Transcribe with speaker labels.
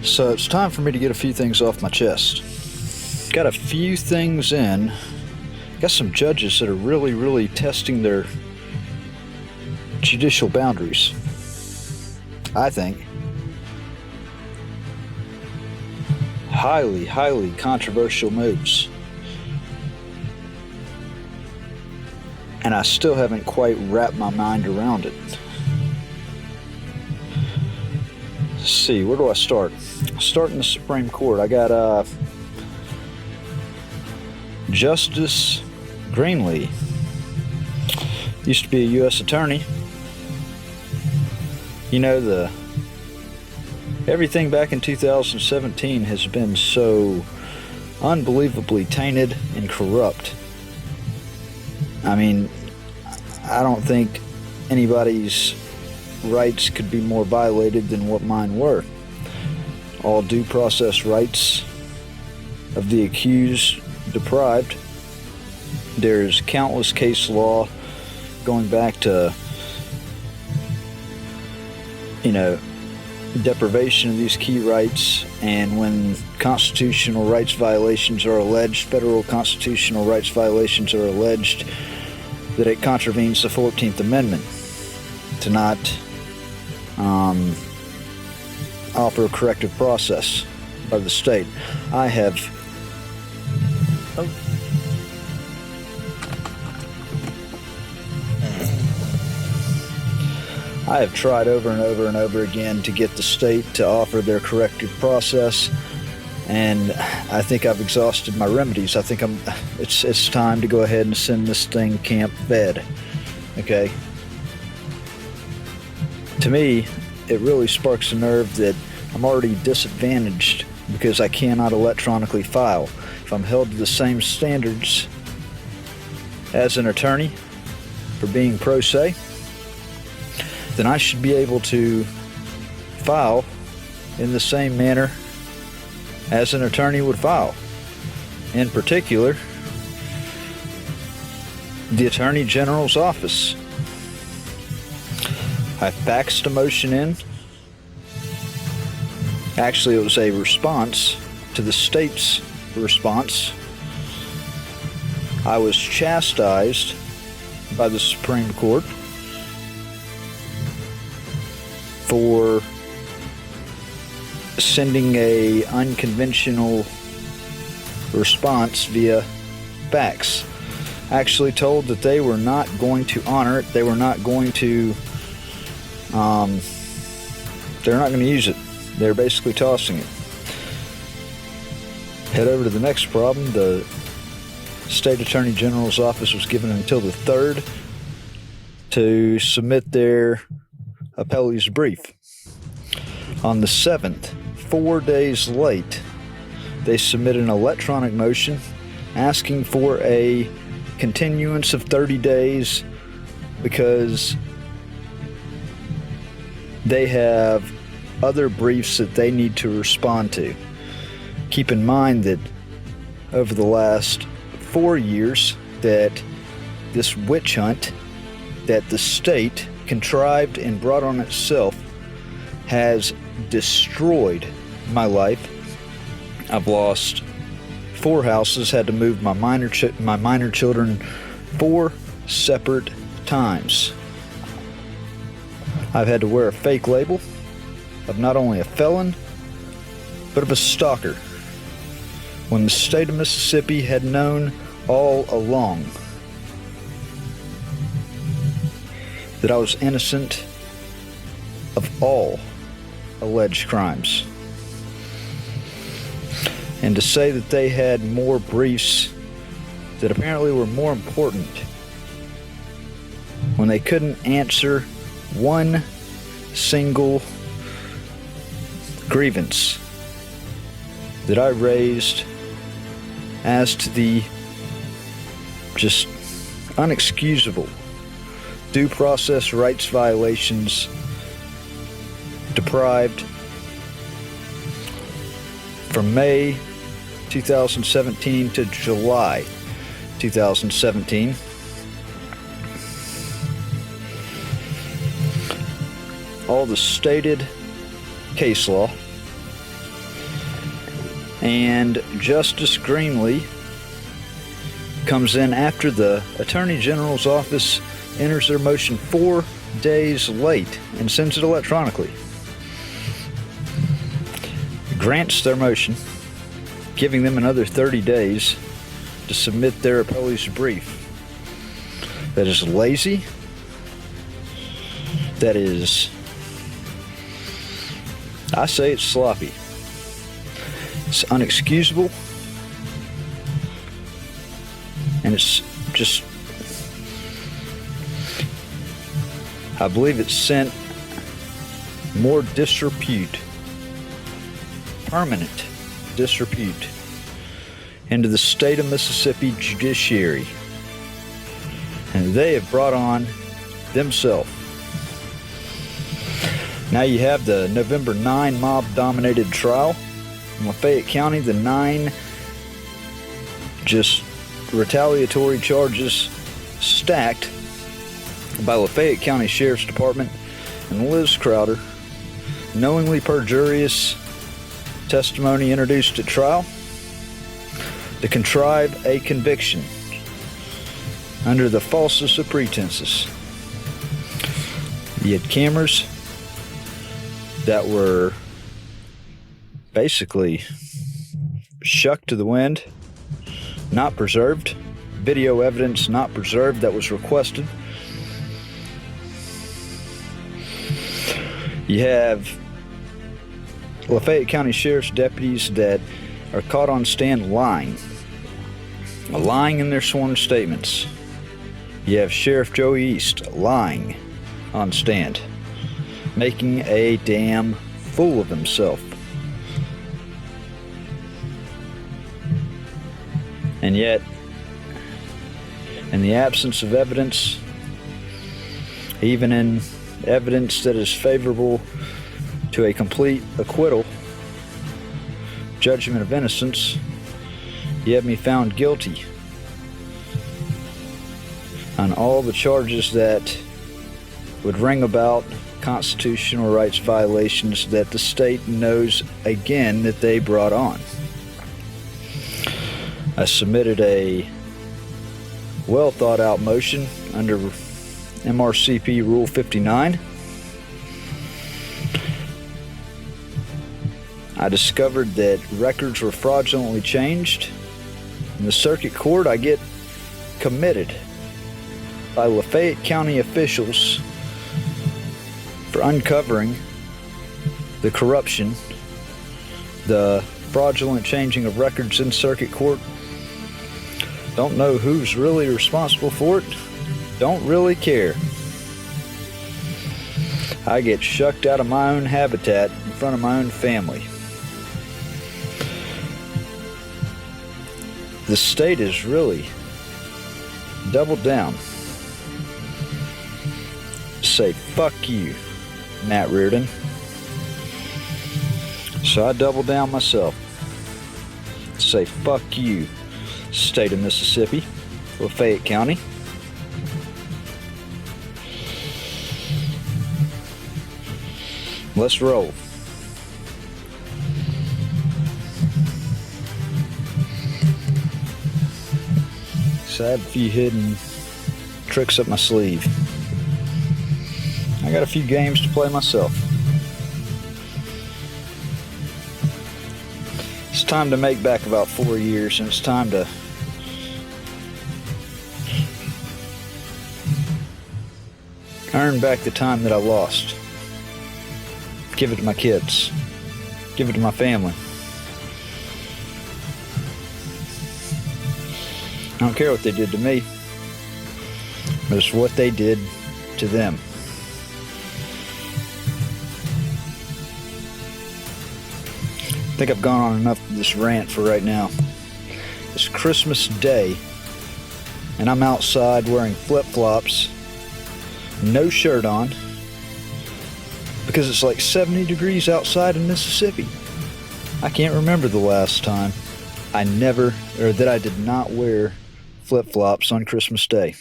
Speaker 1: So it's time for me to get a few things off my chest. Got a few things in. Got some judges that are really testing their judicial boundaries, I think. Highly controversial moves. And I still haven't quite wrapped my mind around it. Let's see, where do I start? Start in the Supreme Court. I got Justice Greenlee. Used to be a U.S. attorney. You know, everything back in 2017 has been so unbelievably tainted and corrupt. I mean, I don't think anybody's rights could be more violated than what mine were. All due process rights of the accused deprived. There's countless case law going back to, deprivation of these key rights, and when constitutional rights violations are alleged, federal constitutional rights violations are alleged, that it contravenes the 14th Amendment to not offer a corrective process by the state. I have tried over and over again to get the state to offer their corrective process, and I think I've exhausted my remedies. I think it's time to go ahead and send this thing camp fed. Okay? To me, it really sparks a nerve that I'm already disadvantaged because I cannot electronically file. If I'm held to the same standards as an attorney for being pro se, then I should be able to file in the same manner as an attorney would file. In particular, the Attorney General's office. I faxed a motion in. Actually, it was a response to the state's response. I was chastised by the Supreme Court for sending a unconventional response via fax. Actually told that they were not going to honor it. They were not going to they're not going to use it. They're basically tossing it. Head over to the next problem. The State Attorney General's office was given until the 3rd to submit their appellee's brief. On the 7th, 4 days late, they submit an electronic motion asking for a continuance of 30 days because they have other briefs that they need to respond to. Keep in mind that over the last 4 years that this witch hunt that the state contrived and brought on itself has destroyed my life. I've lost 4 houses, had to move my minor children 4 separate times. I've had to wear a fake label of not only a felon, but of a stalker, when the state of Mississippi had known all along that I was innocent of all alleged crimes. And to say that they had more briefs that apparently were more important when they couldn't answer one single grievance that I raised as to the just unexcusable due process rights violations deprived from May 2017 to July 2017. All the stated case law And Justice Greenlee comes in after the Attorney General's office enters their motion 4 days late and sends it electronically. Grants their motion, giving them another 30 days to submit their appellee's brief. That is lazy. That is, I say it's sloppy. It's unexcusable. And it's just, I believe it sent more disrepute, permanent disrepute, into the state of Mississippi judiciary. And they have brought on themselves. Now you have the November 9 mob-dominated trial in Lafayette County, the 9 just retaliatory charges stacked by Lafayette County Sheriff's Department and Liz Crowder, knowingly perjurious testimony introduced at trial to contrive a conviction under the falsest of pretenses. You had cameras that were basically shucked to the wind, not preserved, video evidence not preserved that was requested. You have Lafayette County Sheriff's deputies that are caught on stand lying in their sworn statements. You have Sheriff Joey East lying on stand, making a damn fool of himself. And yet, in the absence of evidence, even in evidence that is favorable to a complete acquittal, judgment of innocence, you have me found guilty on all the charges that would ring about constitutional rights violations that the state knows again that they brought on. I submitted a well thought out motion under MRCP Rule 59. I discovered that records were fraudulently changed. In the circuit court, I get committed by Lafayette County officials for uncovering the corruption, the fraudulent changing of records in circuit court. Don't know who's really responsible for it. Don't really care. I get shucked out of my own habitat in front of my own family. The state has really doubled down. Say fuck you, Matt Reardon. So I double down myself. Say fuck you, state of Mississippi, Lafayette County. Let's roll. So I have a few hidden tricks up my sleeve. I got a few games to play myself. It's time to make back about 4 years, and it's time to earn back the time that I lost. Give it to my kids. Give it to my family. I don't care what they did to me, but it's what they did to them. I think I've gone on enough of this rant for right now. It's Christmas Day, and I'm outside wearing flip-flops, no shirt on, because it's like 70 degrees outside in Mississippi. I can't remember the last time that I did not wear flip-flops on Christmas Day.